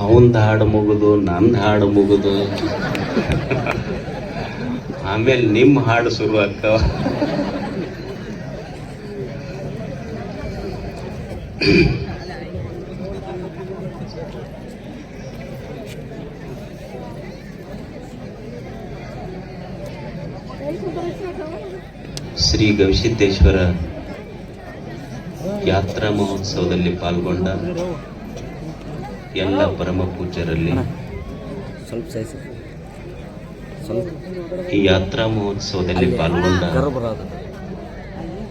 ಅವಂದ ಹಾಡು ಮುಗಿದು ನಂದು ಹಾಡು ಮುಗಿದು ಆಮೇಲೆ ನಿಮ್ಮ ಹಾಡು ಶುರು ಆಗ್ತಾವ. ಶ್ರೀ ಗವಿಸಿದ್ದೇಶ್ವರ ಯಾತ್ರಾ ಮಹೋತ್ಸವದಲ್ಲಿ ಪಾಲ್ಗೊಂಡ ಎಲ್ಲ ಪರಮ ಪೂಜ್ಯರಲ್ಲಿ ಈ ಯಾತ್ರಾ ಮಹೋತ್ಸವದಲ್ಲಿ ಪಾಲ್ಗೊಂಡ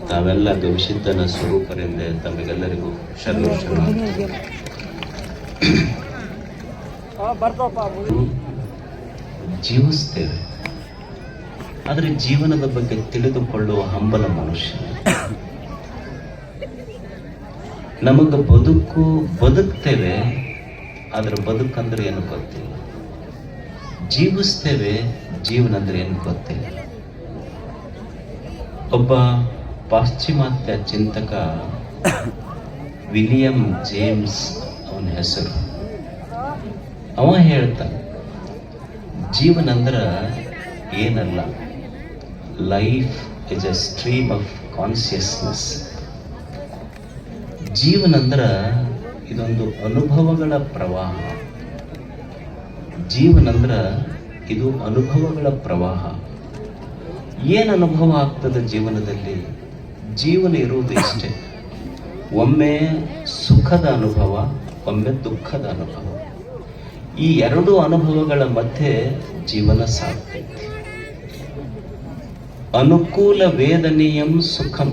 ತಾವೆಲ್ಲ ಗವಿಸಿದ್ದನ ಸ್ವರೂಪರಿಂದ ತಮಗೆಲ್ಲರಿಗೂ ಶರಣು. ಜೀವಿಸ್ತೇವೆ, ಆದರೆ ಜೀವನದ ಬಗ್ಗೆ ತಿಳಿದುಕೊಳ್ಳುವ ಹಂಬಲ ಮನುಷ್ಯ. ನಮಗ ಬದುಕ್ತೇವೆ, ಆದ್ರೆ ಬದುಕಂದ್ರೆ ಏನು ಗೊತ್ತಿಲ್ಲ. ಜೀವಿಸ್ತೇವೆ, ಜೀವನ ಅಂದ್ರೆ ಏನು ಗೊತ್ತಿಲ್ಲ. ಒಬ್ಬ ಪಾಶ್ಚಿಮಾತ್ಯ ಚಿಂತಕ ವಿಲಿಯಂ ಜೇಮ್ಸ್ ಅವನ ಹೆಸರು. ಅವ ಹೇಳ್ತಾನೆ, ಜೀವನ ಅಂದ್ರ ಏನಲ್ಲ, life is A stream of consciousness. ಜೀವನ ಅಂದ್ರ ಇದೊಂದು ಅನುಭವಗಳ ಪ್ರವಾಹ. ಜೀವನ ಅಂದ್ರ ಇದು ಅನುಭವಗಳ ಪ್ರವಾಹ. ಏನು ಅನುಭವ ಆಗ್ತದೆ ಜೀವನದಲ್ಲಿ? ಜೀವನ ಇರುವುದು ಇಷ್ಟೇ, ಒಮ್ಮೆ ಸುಖದ ಅನುಭವ, ಒಮ್ಮೆ ದುಃಖದ ಅನುಭವ. ಈ ಎರಡು ಅನುಭವಗಳ ಮಧ್ಯೆ ಜೀವನ ಸಾಗ್ತೈತಿ. ಅನುಕೂಲ ವೇದನೀಯಂ ಸುಖಂ,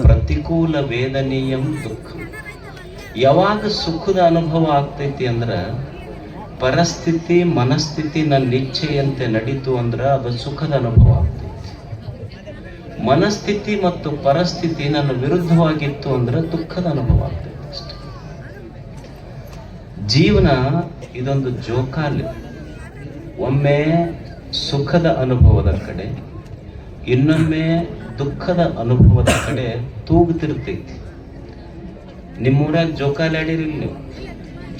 ಪ್ರತಿಕೂಲ ವೇದನೀಯಂ ದುಃಖಂ. ಯಾವಾಗ ಸುಖದ ಅನುಭವ ಆಗ್ತೈತಿ ಅಂದ್ರ, ಪರಿಸ್ಥಿತಿ ಮನಸ್ಥಿತಿ ನನ್ನ ಇಚ್ಛೆಯಂತೆ ನಡೀತು ಅಂದ್ರ ಅದು ಸುಖದ ಅನುಭವ ಆಗ್ತೈತಿ. ಮನಸ್ಥಿತಿ ಮತ್ತು ಪರಿಸ್ಥಿತಿ ನನ್ನ ವಿರುದ್ಧವಾಗಿತ್ತು ಅಂದ್ರೆ ದುಃಖದ ಅನುಭವ ಆಗ್ತೈತಿ ಅಷ್ಟೆ. ಜೀವನ ಇದೊಂದು ಜೋಕಾಲಿ. ಒಮ್ಮೆ ಸುಖದ ಅನುಭವದ ಕಡೆ, ಇನ್ನೊಮ್ಮೆ ದುಃಖದ ಅನುಭವದ ಕಡೆ ತೂಗುತ್ತಿರ್ತೈತಿ. ನಿಮ್ಮೂರಾಗ ಜೋಕಾಲಿ ಆಡಿರಿಲ್ಲ ನೀವು?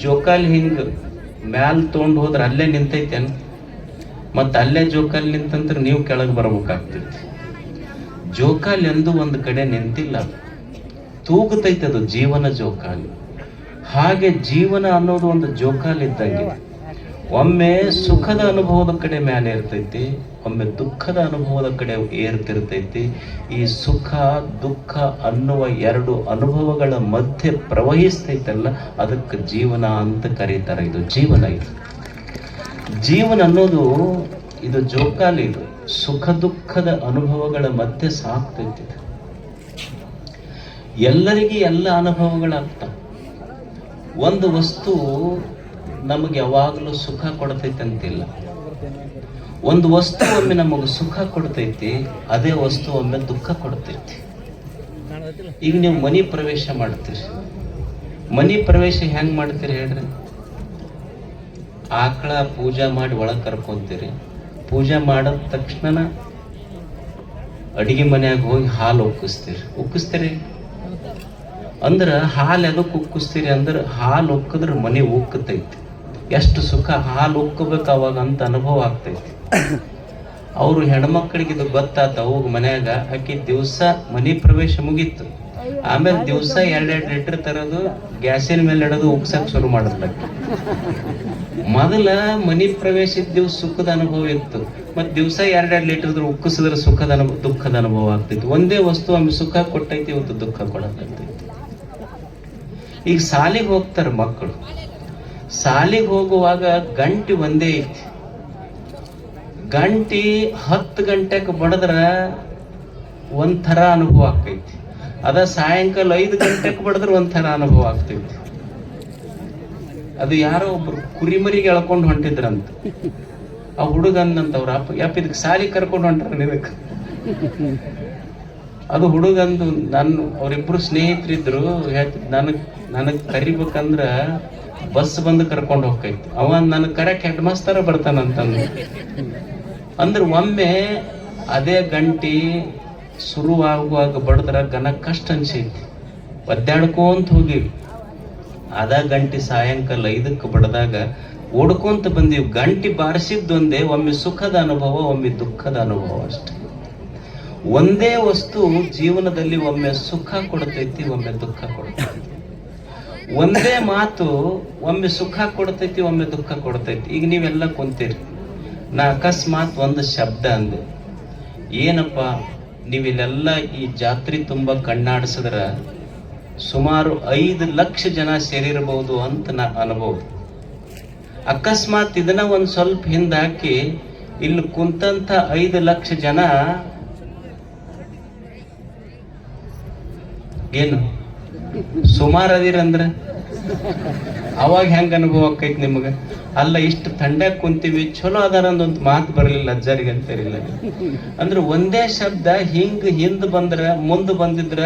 ಜೋಕಾಲಿ ಹಿಂಗ ಮ್ಯಾಲ್ ತೊಗೊಂಡು ಹೋದ್ರೆ ಅಲ್ಲೇ ನಿಂತೈತೇನು? ಮತ್ತೆ ಅಲ್ಲೇ ಜೋಕಾಲಿ ನಿಂತಂದ್ರೆ ನೀವು ಕೆಳಗೆ ಬರ್ಬೇಕಾಗ್ತೈತಿ. ಜೋಕಾಲಿ ಎಂದು ಒಂದು ಕಡೆ ನಿಂತಿಲ್ಲ, ತೂಗುತ್ತೈತೆ. ಅದು ಜೀವನ ಜೋಕಾಲಿ. ಹಾಗೆ ಜೀವನ ಅನ್ನೋದು ಒಂದು ಜೋಕಾಲಿ ಇದ್ದಂಗೆ. ಒಮ್ಮೆ ಸುಖದ ಅನುಭವದ ಕಡೆ ಮೇಲೆ ಇರ್ತೈತಿ, ಒಮ್ಮೆ ದುಃಖದ ಅನುಭವದ ಕಡೆ ಏರ್ತಿರ್ತೈತಿ. ಈ ಸುಖ ದುಃಖ ಅನ್ನುವ ಎರಡು ಅನುಭವಗಳ ಮಧ್ಯೆ ಪ್ರವಹಿಸ್ತೈತಲ್ಲ, ಅದಕ್ಕೆ ಜೀವನ ಅಂತ ಕರೀತಾರೆ. ಇದು ಜೀವನ. ಇದು ಜೀವನ ಅನ್ನೋದು ಇದು ಜೋಕಾಲಿ. ಇದು ಸುಖ ದುಃಖದ ಅನುಭವಗಳ ಮಧ್ಯೆ ಸಾಕ್ತೈತಿ. ಎಲ್ಲರಿಗೆ ಎಲ್ಲ ಅನುಭವಗಳಾಗ್ತಾವ. ಒಂದು ವಸ್ತು ನಮಗೆ ಯಾವಾಗಲೂ ಸುಖ ಕೊಡ್ತೈತೆ ಅಂತಿಲ್ಲ. ಒಂದು ವಸ್ತು ಒಮ್ಮೆ ನಮಗೆ ಸುಖ ಕೊಡ್ತೈತಿ, ಅದೇ ವಸ್ತು ಒಮ್ಮೆ ದುಃಖ ಕೊಡ್ತೈತಿ. ಈಗ ನೀವು ಮನಿ ಪ್ರವೇಶ ಮಾಡ್ತೀರಿ. ಮನಿ ಪ್ರವೇಶ ಹೆಂಗ್ ಮಾಡ್ತೀರಿ ಹೇಳ್ರಿ? ಆಕಳ ಪೂಜಾ ಮಾಡಿ ಒಳಗೆ ಕರ್ಕೊಂತೀರಿ. ಪೂಜೆ ಮಾಡಿದ ತಕ್ಷಣ ಅಡಿಗೆ ಮನ್ಯಾಗ ಹೋಗಿ ಹಾಲು ಉಕ್ಕಿಸ್ತೀರಿ. ಅಂದ್ರೆ ಹಾಲು ಎದಕ್ಕೆ ಉಕ್ಕಿಸ್ತೀರಿ ಅಂದ್ರೆ, ಹಾಲು ಉಕ್ಕಿದ್ರೆ ಮನೆ ಉಕ್ಕತೈತಿ. ಎಷ್ಟು ಸುಖ! ಹಾಲು ಉಕ್ಕಬೇಕು ಅವಾಗ ಅಂತ ಅನುಭವ ಆಗ್ತೈತಿ. ಅವರು ಹೆಣ್ಮಕ್ಳಿಗೆ ಇದು ಗೊತ್ತಾತ. ಹೋಗಿ ಮನ್ಯಾಗ ಆಕಿ ದಿವಸ ಮನಿ ಪ್ರವೇಶ ಮುಗೀತು, ಆಮೇಲೆ ದಿವಸ 2-2 ಲೀಟರ್ ತರೋದು, ಗ್ಯಾಸಿನ ಮೇಲೆ ಇಡೋದು, ಉಕ್ಸಕ್ ಶುರು ಮಾಡಿದ್ಲ. ಮೊದಲ ಮನಿ ಪ್ರವೇಶದ ದಿವಸ ಸುಖದ ಅನುಭವ ಇತ್ತು, ಮತ್ತೆ ದಿವಸ 2-2 ಲೀಟರ್ ಉಕ್ಕಿಸಿದ್ರೆ ದುಃಖದ ಅನುಭವ ಆಗ್ತೈತಿ. ಒಂದೇ ವಸ್ತು ಒಮ್ಮೆ ಸುಖ ಕೊಟ್ಟೈತಿ, ಇವತ್ತು ದುಃಖ ಕೊಡತೈತಿ. ಈಗ ಸಾಲಿಗೆ ಹೋಗ್ತಾರ ಮಕ್ಕಳು. ಸಾಲಿಗೆ ಹೋಗುವಾಗ ಗಂಟೆ ಒಂದೇ ಐತಿ. ಗಂಟೆ 10 ಗಂಟೆಗೆ ಬಡದ್ರ ಒಂಥರ ಅನುಭವ ಆಗ್ತೈತಿ. ಅದ ಸಾಯಂಕಾಲ 5 ಗಂಟೆಗೆ ಬಡದ್ರ ಒಂಥರ ಅನುಭವ ಆಗ್ತೈತಿ. ಅದು ಯಾರೋ ಒಬ್ರು ಕುರಿಮರಿಗೆ ಎಳ್ಕೊಂಡು ಹೊಂಟಿದ್ರಂತ. ಆ ಹುಡುಗಂದಂತ ಅವ್ರ ಅಪ್ಪ, ಇದಕ್ಕೆ ಸಾಲಿ ಕರ್ಕೊಂಡು ಹೊಂಟ್ರ ಇದಕ್ಕೆ. ಅದು ಹುಡುಗಂದು ಅವರಿಬ್ರು ಸ್ನೇಹಿತರಿದ್ರು. ನನಗ್ ಕರಿಬೇಕಂದ್ರ ಬಸ್ ಬಂದು ಕರ್ಕೊಂಡು ಹೋಗ್ತೈತಿ. ಅವ ನನಗ್ ಕರೆಕ್ಟ್ ಹೆಡ್ ಮಾಸ್ತರ ಬರ್ತಾನಂತಂದು. ಅಂದ್ರೆ ಒಮ್ಮೆ ಅದೇ ಗಂಟಿ ಶುರುವಾಗುವಾಗ ಬಡದ್ರ ಗನ ಕಷ್ಟ ಅನ್ಸೈತಿ. ಒದ್ದಾಡ್ಕೊಂತ ಹೋಗಿವಿ. ಅದ ಗಂಟೆ ಸಾಯಂಕಾಲ 5ಕ್ಕೆ ಬಡದಾಗ ಓಡ್ಕೊಂತ ಬಂದೀವಿ. ಗಂಟೆ ಬಾರಿಸಿದ್ದೊಂದೇ, ಒಮ್ಮೆ ಸುಖದ ಅನುಭವ, ಒಮ್ಮೆ ದುಃಖದ ಅನುಭವ ಅಷ್ಟೆ. ಒಂದೇ ವಸ್ತು ಜೀವನದಲ್ಲಿ ಒಮ್ಮೆ ಸುಖ ಕೊಡ್ತೈತಿ, ಒಮ್ಮೆ ದುಃಖ ಕೊಡ್ತೈತಿ. ಒಂದೇ ಮಾತು ಒಮ್ಮೆ ಸುಖ ಕೊಡ್ತೈತಿ, ಒಮ್ಮೆ ದುಃಖ ಕೊಡ್ತೈತಿ. ಈಗ ನೀವೆಲ್ಲ ಕುಂತೀರಿ, ನಾ ಅಕಸ್ಮಾತ್ ಒಂದು ಶಬ್ದ ಅಂದೆ, ಏನಪ್ಪ ನೀವಿಲ್ಲೆಲ್ಲ ಈ ಜಾತ್ರೆ ತುಂಬ ಕಣ್ಣಾಡಿಸಿದ್ರ ಸುಮಾರು 5 ಲಕ್ಷ ಜನ ಸೇರಿರಬಹುದು ಅಂತ ನಾ ಅನ್ಬೋದು. ಅಕಸ್ಮಾತ್ ಇದನ್ನ ಒಂದು ಸ್ವಲ್ಪ ಹಿಂದಾಕಿ ಇಲ್ಲಿ ಕುಂತಂತ 5 ಲಕ್ಷ ಜನ ಏನು ಸುಮಾರು ಅದಿರಂದ್ರ ಅವಾಗ ಹೆಂಗ ಅನುಭವ ಆಕೈತಿ ನಿಮ್ಗ? ಅಲ್ಲ, ಇಷ್ಟು ತಂಡ್ಯಾಗ ಕುಂತೀವಿ, ಚಲೋ ಅದಾರ ಒಂದು ಮಾತು ಬರಲಿಲ್ಲ ಅಜ್ಜಾರಿಗೆ ಅಂತಾರಿಲ್ಲ. ಅಂದ್ರೆ ಒಂದೇ ಶಬ್ದ ಹಿಂದ್ ಬಂದ್ರ ಮುಂದೆ ಬಂದಿದ್ರ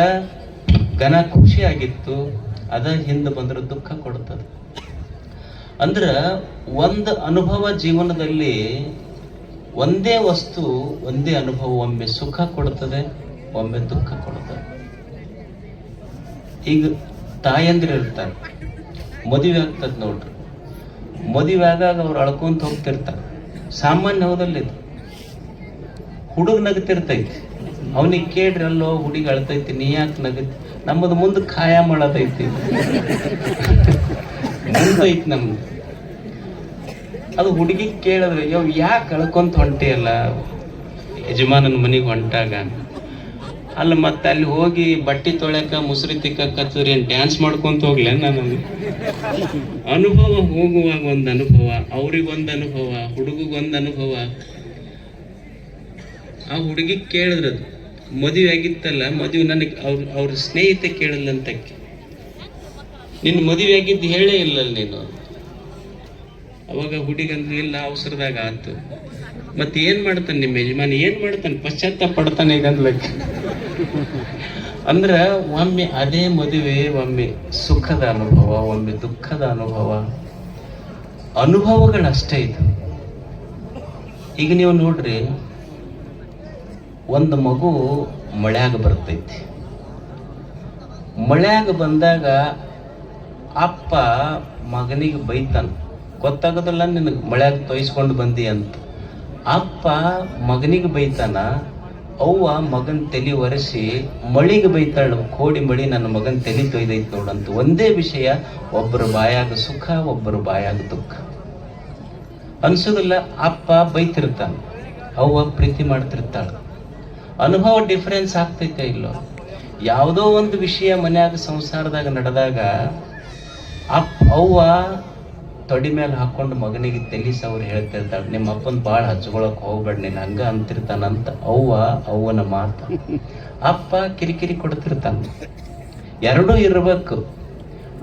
ಘನ ಖುಷಿ ಆಗಿತ್ತು, ಅದ ಹಿಂದೆ ಬಂದ್ರ ದುಃಖ ಕೊಡ್ತದೆ. ಅಂದ್ರ ಒಂದು ಅನುಭವ ಜೀವನದಲ್ಲಿ, ಒಂದೇ ವಸ್ತು ಒಂದೇ ಅನುಭವ ಒಮ್ಮೆ ಸುಖ ಕೊಡ್ತದೆ, ಒಮ್ಮೆ ದುಃಖ ಕೊಡ್ತದೆ. ಈಗ ತಾಯಂದಿರು ಇರ್ತಾರೆ, ಮದುವೆ ಆಗ್ತದೆ ನೋಡ್ರಿ. ಮದುವೆ ಆಗಾಗ ಅವ್ರು ಅಳ್ಕೊಂತ ಹೋಗ್ತಿರ್ತಾರೆ, ಸಾಮಾನ್ಯ ಹೌದಲ್ಲ ಇದು. ಹುಡುಗ ನಗತಿರ್ತೈತಿ, ಅವನಿಗೆ ಕೇಳ್ರಿ, ಅಲ್ಲೋ ಹುಡುಗಿ ಅಳ್ತೈತಿ, ನೀ ಯಾಕೆ ನಗತಿ? ನಮ್ಮದು ಮುಂದೆ ಖಾಯ ಮಾಡತೈತಿ, ಮುಂದೈತಿ ನಮ್ದು. ಅದು ಹುಡುಗಿ ಕೇಳಿದ್ರೆ, ಯಾಕೆ ಅಳ್ಕೊಂತ ಹೊಂಟಿಯಲ್ಲ ಯಜಮಾನನ ಮನೆಗೆ ಹೊಂಟಾಗ? ಅಲ್ಲ, ಮತ್ತೆ ಅಲ್ಲಿ ಹೋಗಿ ಬಟ್ಟೆ ತೊಳ್ಯಾಕ, ಮುಸುರಿ ತಿಕ್ಕತ್ತರಿ, ಏನ್ ಡ್ಯಾನ್ಸ್ ಮಾಡ್ಕೊಂತ ಹೋಗ್ಲ? ನಾನು ಅನುಭವ, ಹೋಗುವಾಗ ಒಂದು ಅನುಭವ, ಅವ್ರಿಗೊಂದು ಅನುಭವ, ಹುಡುಗಗೊಂದು ಅನುಭವ. ಆ ಹುಡುಗಿ ಕೇಳಿದ್ರದು, ಮದುವೆ ಆಗಿತ್ತಲ್ಲ, ಮದುವೆ ನನಗೆ ಅವ್ರ ಸ್ನೇಹಿತೆ ಕೇಳಲ್ಲಂತಕ್ಕೆ, ನಿನ್ನ ಮದುವೆ ಆಗಿದ್ದು ಹೇಳೇ ಇಲ್ಲಲ್ಲ ನೀನು. ಅವಾಗ ಹುಡುಗಂದು, ಇಲ್ಲ ಅವಸರದಾಗ ಆತು. ಮತ್ತೆ ಏನ್ ಮಾಡ್ತಾನೆ ನಿಮ್ಮ ಯಜಮಾನ? ಏನ್ ಮಾಡ್ತಾನೆ? ಪಶ್ಚಾತ್ತಾಪ ಪಡ್ತಾನೆ ಈಗ ಅಂದ್ಲಕ್ಕೆ. ಅಂದ್ರ ಒಮ್ಮೆ ಅದೇ ಮದುವೆ, ಒಮ್ಮೆ ಸುಖದ ಅನುಭವ, ಒಮ್ಮೆ ದುಃಖದ ಅನುಭವ. ಅನುಭವಗಳಷ್ಟೇ ಇದು. ಈಗ ನೀವು ನೋಡ್ರಿ, ಒಂದು ಮಗು ಮಳ್ಯಾಗ ಬರ್ತೈತಿ. ಮಳ್ಯಾಗ ಬಂದಾಗ ಅಪ್ಪ ಮಗನಿಗೆ ಬೈತಾನ, ಗೊತ್ತಾಗೋದಿಲ್ಲ ನಿನಗೆ ಮಳ್ಯಾಗ ತೊಯ್ಸ್ಕೊಂಡು ಬಂದಿ ಅಂತ. ಅಪ್ಪ ಮಗನಿಗೆ ಬೈತಾನ, ಅವ್ವ ಮಗನ್ ತಲೆ ಒರೆಸಿ ಮಳಿಗೆ ಬೈತಾಳ, ಕೋಡಿ ಮಳಿ ನನ್ನ ಮಗನ್ ತಲೆ ತೊಯ್ದೈತಿ ನೋಡಂತ. ಒಂದೇ ವಿಷಯ, ಒಬ್ಬರು ಬಾಯಾಗ ಸುಖ, ಒಬ್ಬರು ಬಾಯಾಗ ದುಃಖ. ಅನ್ಸೋದಿಲ್ಲ? ಅಪ್ಪ ಬೈತಿರ್ತಾನ, ಅವ್ವ ಪ್ರೀತಿ ಮಾಡ್ತಿರ್ತಾಳ. ಅನುಭವ ಡಿಫರೆನ್ಸ್ ಆಗ್ತೈತೆ ಇಲ್ಲೋ? ಯಾವುದೋ ಒಂದು ವಿಷಯ ಮನ್ಯಾಗ ಸಂಸಾರದಾಗ ನಡೆದಾಗ ಅವ್ವ ತೊಡಿ ಮೇಲೆ ಹಾಕೊಂಡು ಮಗನಿಗೆ ತೆಲಿಸಿ ಅವ್ರು ಹೇಳ್ತಿರ್ತಾಳೆ, ನಿಮ್ಮ ಅಪ್ಪನ ಭಾಳ ಹಚ್ಕೊಳಕ್ ಹೋಗ್ಬೇಡ ನೀನು, ಹಂಗ ಅಂತಿರ್ತಾನಂತ ಅವ್ವನ ಮಾತು. ಅಪ್ಪ ಕಿರಿಕಿರಿ ಕೊಡ್ತಿರ್ತಾನ. ಎರಡೂ ಇರ್ಬೇಕು.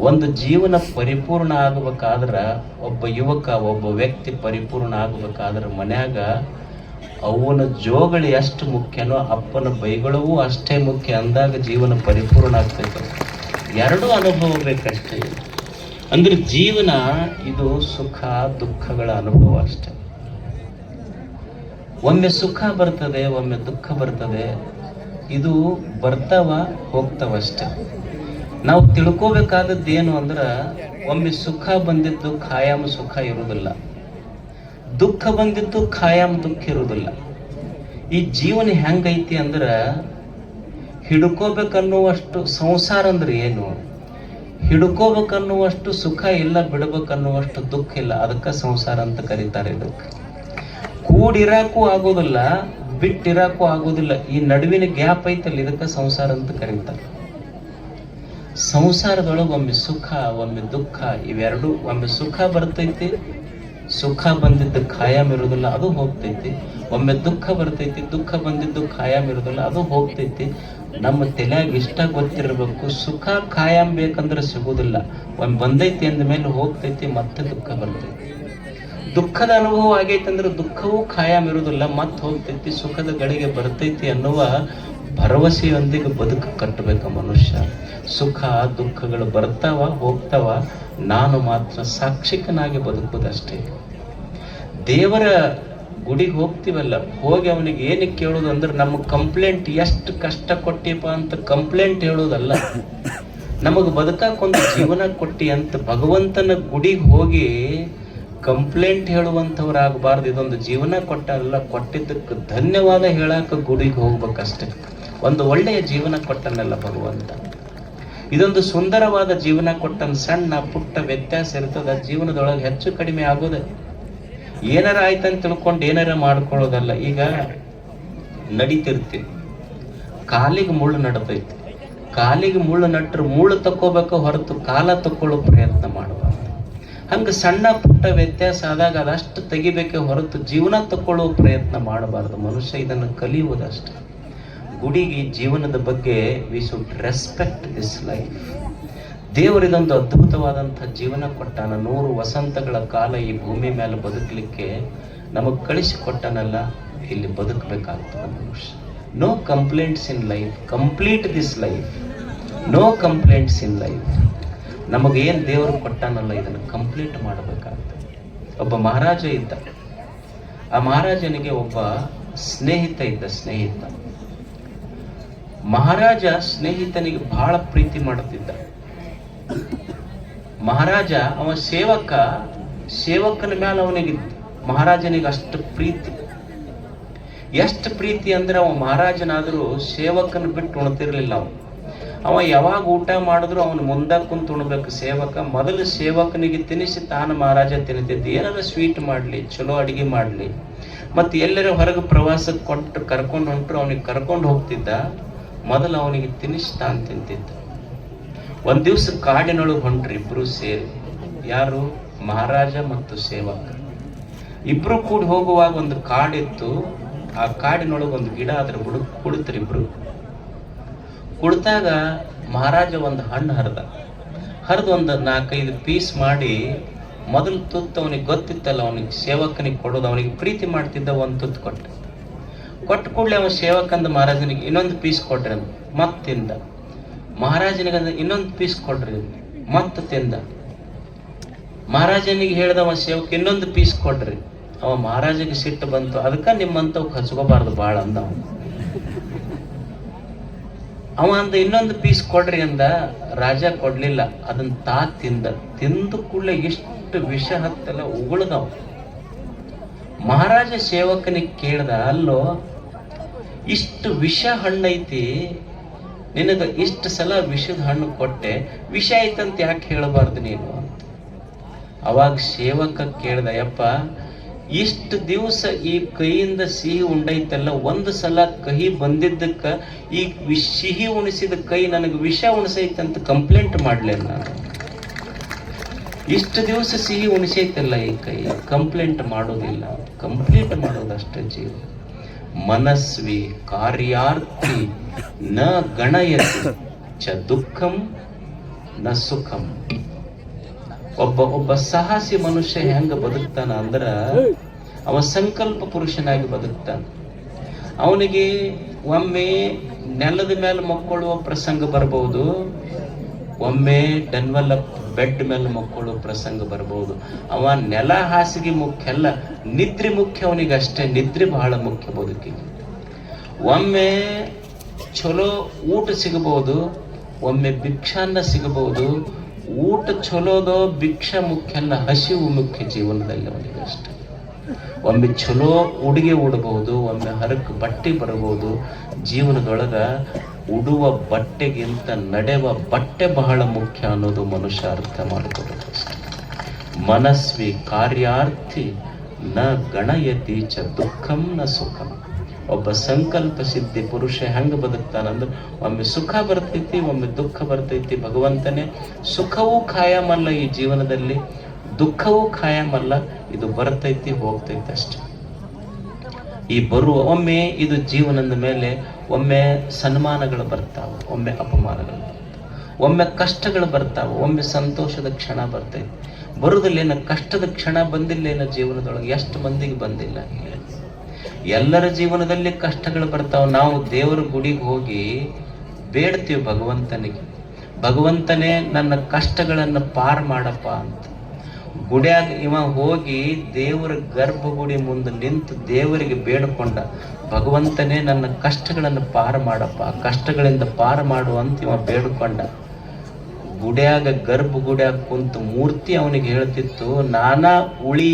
ಒಂದು ಜೀವನ ಪರಿಪೂರ್ಣ ಆಗ್ಬೇಕಾದ್ರ, ಒಬ್ಬ ಯುವಕ, ಒಬ್ಬ ವ್ಯಕ್ತಿ ಪರಿಪೂರ್ಣ ಆಗ್ಬೇಕಾದ್ರ ಮನ್ಯಾಗ ಅವನ ಜೋಗಳು ಎಷ್ಟು ಮುಖ್ಯನೋ ಅಪ್ಪನ ಬೈಗಳವೂ ಅಷ್ಟೇ ಮುಖ್ಯ. ಅಂದಾಗ ಜೀವನ ಪರಿಪೂರ್ಣ ಆಗ್ತೈತೆ. ಎರಡೂ ಅನುಭವ ಬೇಕಷ್ಟೇ. ಅಂದ್ರೆ ಜೀವನ ಇದು ಸುಖ ದುಃಖಗಳ ಅನುಭವ ಅಷ್ಟೆ. ಒಮ್ಮೆ ಸುಖ ಬರ್ತದೆ, ಒಮ್ಮೆ ದುಃಖ ಬರ್ತದೆ. ಇದು ಬರ್ತಾವ ಹೋಗ್ತಾವಷ್ಟೆ. ನಾವು ತಿಳ್ಕೋಬೇಕಾದದ್ದು ಏನು ಅಂದ್ರೆ, ಒಮ್ಮೆ ಸುಖ ಬಂದಿದ್ದು ಖಾಯಂ ಸುಖ ಇರುವುದಿಲ್ಲ, ದುಃಖ ಬಂದಿದ್ದು ಖಾಯಂ ದುಃಖ ಇರುವುದಿಲ್ಲ. ಈ ಜೀವನ ಹೆಂಗೈತಿ ಅಂದ್ರೆ, ಹಿಡ್ಕೋಬೇಕನ್ನುವಷ್ಟು ಸಂಸಾರ ಅಂದ್ರೆ ಏನು, ಹಿಡ್ಕೋಬೇಕನ್ನುವಷ್ಟು ಸುಖ ಇಲ್ಲ, ಬಿಡ್ಬೇಕನ್ನುವಷ್ಟು ದುಃಖ ಇಲ್ಲ. ಅದಕ್ಕೆ ಸಂಸಾರ ಅಂತ ಕರೀತಾರೆ. ಇದಕ್ಕೆ ಕೂಡಿರಾಕು ಆಗೋದಿಲ್ಲ, ಬಿಟ್ಟಿರಾಕು ಆಗೋದಿಲ್ಲ. ಈ ನಡುವಿನ ಗ್ಯಾಪ್ ಐತಲ್ಲ, ಇದಕ್ಕೆ ಸಂಸಾರ ಅಂತ ಕರೀತಾರೆ. ಸಂಸಾರದೊಳಗೆ ಒಮ್ಮೆ ಸುಖ, ಒಮ್ಮೆ ದುಃಖ, ಇವೆರಡು. ಒಮ್ಮೆ ಸುಖ ಬರ್ತೈತಿ, ಸುಖ ಬಂದಿದ್ದು ಖಾಯಂ ಇರೋದಿಲ್ಲ, ಅದು ಹೋಗ್ತೈತಿ. ಒಮ್ಮೆ ದುಃಖ ಬರ್ತೈತಿ, ದುಃಖ ಬಂದಿದ್ದು ಖಾಯಂ ಇರೋದಿಲ್ಲ, ಅದು ಹೋಗ್ತೈತಿ. ನಮ್ಮ ತಲೆಯಾಗ ಇಷ್ಟ ಗೊತ್ತಿರಬೇಕು, ಸುಖ ಖಾಯಂ ಬೇಕಂದ್ರೆ ಸಿಗುವುದಿಲ್ಲ. ಒಮ್ಮೆ ಬಂದೈತಿ ಅಂದ ಮೇಲೆ ಹೋಗ್ತೈತಿ, ಮತ್ತೆ ದುಃಖ ಬರ್ತೈತಿ. ದುಃಖದ ಅನುಭವ ಆಗೈತಿ ಅಂದ್ರೆ ದುಃಖವೂ ಖಾಯಂ ಇರುವುದಿಲ್ಲ, ಮತ್ತೆ ಹೋಗ್ತೈತಿ, ಸುಖದ ಗಳಿಗೆ ಬರ್ತೈತಿ ಅನ್ನುವ ಭರವಸೆಯೊಂದಿಗೆ ಬದುಕು ಕಟ್ಟಬೇಕ ಮನುಷ್ಯ. ಸುಖ ದುಃಖಗಳು ಬರ್ತಾವ ಹೋಗ್ತಾವ, ನಾನು ಮಾತ್ರ ಸಾಕ್ಷಿಕನಾಗಿ ಬದುಕುವುದಷ್ಟೇ. ದೇವರ ಗುಡಿಗೆ ಹೋಗ್ತೀವಲ್ಲ, ಹೋಗಿ ಅವನಿಗೆ ಏನಕ್ಕೆ ಕೇಳೋದು ಅಂದ್ರೆ, ನಮ್ಮ ಕಂಪ್ಲೇಂಟ್ ಎಷ್ಟು ಕಷ್ಟ ಕೊಟ್ಟಿಪ್ಪ ಅಂತ ಕಂಪ್ಲೇಂಟ್ ಹೇಳೋದಲ್ಲ. ನಮಗೆ ಬದುಕಾಕೊಂದು ಜೀವನ ಕೊಟ್ಟಿ ಅಂತ ಭಗವಂತನ ಗುಡಿಗೆ ಹೋಗಿ ಕಂಪ್ಲೇಂಟ್ ಹೇಳುವಂಥವ್ರಾಗಬಾರ್ದು. ಇದೊಂದು ಜೀವನ ಕೊಟ್ಟಲ್ಲ, ಕೊಟ್ಟಿದ್ದಕ್ಕೆ ಧನ್ಯವಾದ ಹೇಳಾಕ ಗುಡಿಗೆ ಹೋಗ್ಬೇಕಷ್ಟೆ. ಒಂದು ಒಳ್ಳೆಯ ಜೀವನ ಕೊಟ್ಟನಲ್ಲ ಭಗವಂತ, ಇದೊಂದು ಸುಂದರವಾದ ಜೀವನ ಕೊಟ್ಟನ್. ಸಣ್ಣ ಪುಟ್ಟ ವ್ಯತ್ಯಾಸ ಇರ್ತದ ಜೀವನದೊಳಗೆ, ಹೆಚ್ಚು ಕಡಿಮೆ ಆಗೋದೆ. ಏನಾರ ಆಯ್ತಂತ ತಿಳ್ಕೊಂಡು ಏನಾರ ಮಾಡ್ಕೊಳ್ಳೋದಲ್ಲ. ಈಗ ನಡಿತಿರ್ತೀವಿ, ಕಾಲಿಗೆ ಮುಳ್ಳು ನಡ್ದೈತಿ, ಕಾಲಿಗೆ ಮುಳ್ಳು ನಟ್ರು ಮುಳ್ಳು ತಕ್ಕೋಬೇಕು ಹೊರತು ಕಾಲ ತಕ್ಕೊಳ್ಳೋ ಪ್ರಯತ್ನ ಮಾಡಬಾರ್ದು. ಹಂಗೆ ಸಣ್ಣ ಪುಟ್ಟ ವ್ಯತ್ಯಾಸ ಆದಾಗ ಅದಷ್ಟು ತೆಗಿಬೇಕೆ ಹೊರತು ಜೀವನ ತಕ್ಕೊಳ್ಳೋ ಪ್ರಯತ್ನ ಮಾಡಬಾರ್ದು. ಮನುಷ್ಯ ಇದನ್ನು ಕಲಿಯುವುದಷ್ಟೆ. ಗುಡಿಗೆ ಜೀವನದ ಬಗ್ಗೆ we should respect this life. ದೇವರಿದೊಂದು ಅದ್ಭುತವಾದಂಥ ಜೀವನ ಕೊಟ್ಟಾನ. 100 ವಸಂತಗಳ ಕಾಲ ಈ ಭೂಮಿ ಮೇಲೆ ಬದುಕಲಿಕ್ಕೆ ನಮಗೆ ಕಳಿಸಿಕೊಟ್ಟನಲ್ಲ, ಇಲ್ಲಿ ಬದುಕಬೇಕಾಗ್ತದೆ ಮನುಷ್ಯ. No complaints in life, complete this life. No complaints in life. ನಮಗೇನು ದೇವರು ಕೊಟ್ಟಾನಲ್ಲ ಇದನ್ನು ಕಂಪ್ಲೀಟ್ ಮಾಡಬೇಕಾಗ್ತದೆ. ಒಬ್ಬ ಮಹಾರಾಜ ಇದ್ದ. ಆ ಮಹಾರಾಜನಿಗೆ ಒಬ್ಬ ಸ್ನೇಹಿತ ಇದ್ದ. ಮಹಾರಾಜ ಸ್ನೇಹಿತನಿಗೆ ಬಹಳ ಪ್ರೀತಿ ಮಾಡುತ್ತಿದ್ದ. ಮಹಾರಾಜ ಅವ ಸೇವಕನ ಮೇಲೆ ಅವನಿಗೆ ಮಹಾರಾಜನಿಗೆ ಅಷ್ಟು ಪ್ರೀತಿ. ಎಷ್ಟು ಪ್ರೀತಿ ಅಂದ್ರೆ ಅವ ಮಹಾರಾಜನಾದರೂ ಸೇವಕನ ಬಿಟ್ಟು ಉಣ್ತಿರ್ಲಿಲ್ಲ. ಅವ ಯಾವಾಗ ಊಟ ಮಾಡಿದ್ರು ಅವನು ಮುಂದೆ ಕುಂತು ಉಣ್ಬೇಕು. ಸೇವಕ ಮೊದಲು ಸೇವಕನಿಗೆ ತಿನ್ನಿಸಿ ತಾನು ಮಹಾರಾಜ ತಿನ್ನಿತಿದ್ದ. ಏನಾದ್ರು ಸ್ವೀಟ್ ಮಾಡಲಿ, ಚಲೋ ಅಡಿಗೆ ಮಾಡಲಿ, ಮತ್ತು ಎಲ್ಲರ ಹೊರಗೆ ಪ್ರವಾಸಕ್ಕೆ ಕೊಟ್ಟು ಕರ್ಕೊಂಡು ಹೊಂಟ್ರು ಅವನಿಗೆ ಕರ್ಕೊಂಡು ಹೋಗ್ತಿದ್ದ. ಮೊದಲು ಅವನಿಗೆ ತಿನ್ನಿಸಿ ತಾನು ತಿಂತಿದ್ದ. ಒಂದ್ ದಿವ್ಸ ಕಾಡಿನೊಳಗೆ ಹೊಂಟ್ರಿ ಇಬ್ರು ಸೇರಿ. ಯಾರು? ಮಹಾರಾಜ ಮತ್ತು ಸೇವಕ. ಇಬ್ರು ಕೂಡಿ ಹೋಗುವಾಗ ಒಂದು ಕಾಡಿತ್ತು. ಆ ಕಾಡಿನೊಳಗೆ ಒಂದು ಗಿಡ, ಅದ್ರ ಬುಡಕ್ ಕುಳಿತರು ಇಬ್ರು. ಕುಳಿತಾಗ ಮಹಾರಾಜ ಒಂದು ಹಣ್ಣು ಹರಿದು ಒಂದು 4-5 ಪೀಸ್ ಮಾಡಿ ಮೊದಲು ತುತ್ತು ಅವನಿಗೆ ಗೊತ್ತಿತ್ತಲ್ಲ, ಅವನಿಗೆ ಸೇವಕನಿಗೆ ಕೊಡೋದು, ಅವನಿಗೆ ಪ್ರೀತಿ ಮಾಡ್ತಿದ್ದ. ಒಂದು ತುತ್ತು ಕೊಟ್ಟ ಕೂಡಲೇ ಅವನ ಸೇವಕಂದ ಮಹಾರಾಜನಿಗೆ ಇನ್ನೊಂದು ಪೀಸ್ ಕೊಡ್ರಿ ಅಂತ ಮತ್ತೆ ತಿಂದ. ಮಹಾರಾಜನಿಗಂದ ಇನ್ನೊಂದು ಪೀಸ್ ಕೊಡ್ರಿ ಮತ್ತೆ ತಿಂದ. ಮಹಾರಾಜನಿಗೆ ಹೇಳ್ದವ ಸೇವಕ ಇನ್ನೊಂದು ಪೀಸ್ ಕೊಡ್ರಿ. ಅವ ಮಹಾರಾಜಗೆ ಸಿಟ್ಟು ಬಂತು. ಅದಕ್ಕೆ ನಿಮ್ಮಂತವ್ ಹಚ್ಕೋಬಾರ್ದು ಭಾಳ ಅಂದ. ಅವ ಅಂದ ಇನ್ನೊಂದು ಪೀಸ್ ಕೊಡ್ರಿ ಅಂದ. ರಾಜ ಕೊಡ್ಲಿಲ್ಲ. ಅದನ್ನ ತಿಂದ ಕೂಡಲೇ ಎಷ್ಟು ವಿಷ ಹತ್ತಲ್ಲ ಉಗುಳ್ದವ. ಮಹಾರಾಜ ಸೇವಕನಿಗೆ ಕೇಳ್ದ, ಅಲ್ಲೋ ಇಷ್ಟು ವಿಷ ಹಣ್ಣೈತಿ, ನಿನಗ ಇಷ್ಟು ಸಲ ವಿಷದ ಹಣ್ಣು ಕೊಟ್ಟೆ, ವಿಷ ಐತಂತ ಯಾಕೆ ಹೇಳಬಾರ್ದು ನೀನು ಅಂತ. ಅವಾಗ ಸೇವಕ ಕೇಳ್ದ, ಯಪ್ಪ ಇಷ್ಟು ದಿವಸ ಈ ಕೈಯಿಂದ ಸಿಹಿ ಉಂಡೈತಲ್ಲ, ಒಂದು ಸಲ ಕಹಿ ಬಂದಿದ್ದಕ್ಕ ಈ ಸಿಹಿ ಉಣಿಸಿದ ಕೈ ನನಗೆ ವಿಷ ಉಣಿಸೈತಂತ ಕಂಪ್ಲೇಂಟ್ ಮಾಡ್ಲೆ ನಾನು. ಇಷ್ಟು ದಿವಸ ಸಿಹಿ ಉಣಿಸೈತಲ್ಲ ಈ ಕೈ, ಕಂಪ್ಲೇಂಟ್ ಮಾಡೋದಿಲ್ಲ, ಕಂಪ್ಲೀಟ್ ಮಾಡೋದಷ್ಟೇ ಜೀವ. ಮನಸ್ವಿ ಕಾರ್ಯಾರ್ಥಿ ನ ಗಣಯತಿ ಚ ದುಃಖಂ ನ ಸುಖಂ. ಒಬ್ಬ ಸಾಹಸಿ ಮನುಷ್ಯ ಹೆಂಗ ಬದುಕ್ತಾನ ಅಂದ್ರ ಅವ ಸಂಕಲ್ಪ ಪುರುಷನಾಗಿ ಬದುಕ್ತಾನ. ಅವನಿಗೆ ಒಮ್ಮೆ ನೆಲದ ಮೇಲೆ ಮಕ್ಕೊಳ್ಳುವ ಪ್ರಸಂಗ ಬರಬಹುದು, ಒಮ್ಮೆ ಡೆನ್ವಲಪ್ ಬೆಡ್ ಮೇಲೆ ಮಕ್ಕಳು ಪ್ರಸಂಗ ಬರಬಹುದು. ಅವ ನೆಲ ಹಾಸಿಗೆ ಮುಖ್ಯ ಅಲ್ಲ, ನಿದ್ರೆ ಮುಖ್ಯ ಅವನಿಗೆ ಅಷ್ಟೇ. ನಿದ್ರೆ ಬಹಳ ಮುಖ್ಯ ಬದುಕಿಗೆ. ಒಮ್ಮೆ ಚಲೋ ಊಟ ಸಿಗಬಹುದು, ಒಮ್ಮೆ ಭಿಕ್ಷಾನ್ನ ಸಿಗಬಹುದು. ಊಟ ಚಲೋದೋ ಭಿಕ್ಷಾ ಮುಖ್ಯ ಅಲ್ಲ, ಹಸಿವು ಮುಖ್ಯ ಜೀವನದಲ್ಲಿ ಅವನಿಗೆ ಅಷ್ಟೇ. ಒಮ್ಮೆ ಚಲೋ ಉಡುಗೆ ಉಡಬಹುದು, ಒಮ್ಮೆ ಹರಕ್ ಬಟ್ಟೆ ಬರಬಹುದು. ಜೀವನದೊಳಗ ಉಡುವ ಬಟ್ಟೆಗಿಂತ ನಡೆವ ಬಟ್ಟೆ ಬಹಳ ಮುಖ್ಯ ಅನ್ನೋದು ಮನುಷ್ಯ ಅರ್ಥ ಮಾಡಿಕೊಳ್ಳಬೇಕಷ್ಟೆ. ಮನಸ್ವಿ ಕಾರ್ಯಾರ್ಥಿ ನ ಗಣಯತಿ ಚ ದುಃಖಂ ನ ಸುಖಂ. ಒಬ್ಬ ಸಂಕಲ್ಪ ಸಿದ್ಧಿ ಪುರುಷ ಹೆಂಗ ಬದುಕ್ತಾನಂದ್ರೆ ಒಮ್ಮೆ ಸುಖ ಬರ್ತೈತಿ, ಒಮ್ಮೆ ದುಃಖ ಬರ್ತೈತಿ. ಭಗವಂತನೇ ಸುಖವೂ ಖಾಯಮಲ್ಲ ಈ ಜೀವನದಲ್ಲಿ, ದುಃಖವೂ ಖಾಯಮಲ್ಲ. ಇದು ಬರ್ತೈತಿ ಹೋಗ್ತೈತಿ ಅಷ್ಟೆ. ಈ ಒಮ್ಮೆ ಇದು ಜೀವನದ ಮೇಲೆ ಒಮ್ಮೆ ಸನ್ಮಾನಗಳು ಬರ್ತಾವೆ, ಒಮ್ಮೆ ಅಪಮಾನಗಳು ಬರ್ತಾವೆ, ಒಮ್ಮೆ ಕಷ್ಟಗಳು ಬರ್ತಾವೆ, ಒಮ್ಮೆ ಸಂತೋಷದ ಕ್ಷಣ ಬರ್ತೈತಿ. ಬರುವುದಿಲ್ಲೇನ ಕಷ್ಟದ ಕ್ಷಣ ಬಂದಿಲ್ಲೇನ ಜೀವನದೊಳಗೆ? ಎಷ್ಟು ಮಂದಿಗೆ ಬಂದಿಲ್ಲ? ಎಲ್ಲರ ಜೀವನದಲ್ಲಿ ಕಷ್ಟಗಳು ಬರ್ತಾವೆ. ನಾವು ದೇವರ ಗುಡಿಗೆ ಹೋಗಿ ಬೇಡ್ತೀವಿ ಭಗವಂತನಿಗೆ, ಭಗವಂತನೇ ನನ್ನ ಕಷ್ಟಗಳನ್ನು ಪಾರ್ ಮಾಡಪ್ಪ ಅಂತ. ಗುಡಿಯಾಗ ಇವ ಹೋಗಿ ದೇವರ ಗರ್ಭಗುಡಿ ಮುಂದೆ ನಿಂತು ದೇವರಿಗೆ ಬೇಡಿಕೊಂಡ, ಭಗವಂತನೇ ನನ್ನ ಕಷ್ಟಗಳನ್ನು ಪಾರು ಮಾಡಪ್ಪ, ಕಷ್ಟಗಳಿಂದ ಪಾರು ಮಾಡುವಂತ ಇವ ಬೇಡಿಕೊಂಡ. ಗುಡ್ಯಾಗ ಗರ್ಭ ಗುಡ್ಯಾಗ ಕುಂತ ಮೂರ್ತಿ ಅವನಿಗೆ ಹೇಳ್ತಿತ್ತು, ನಾನಾ ಉಳಿ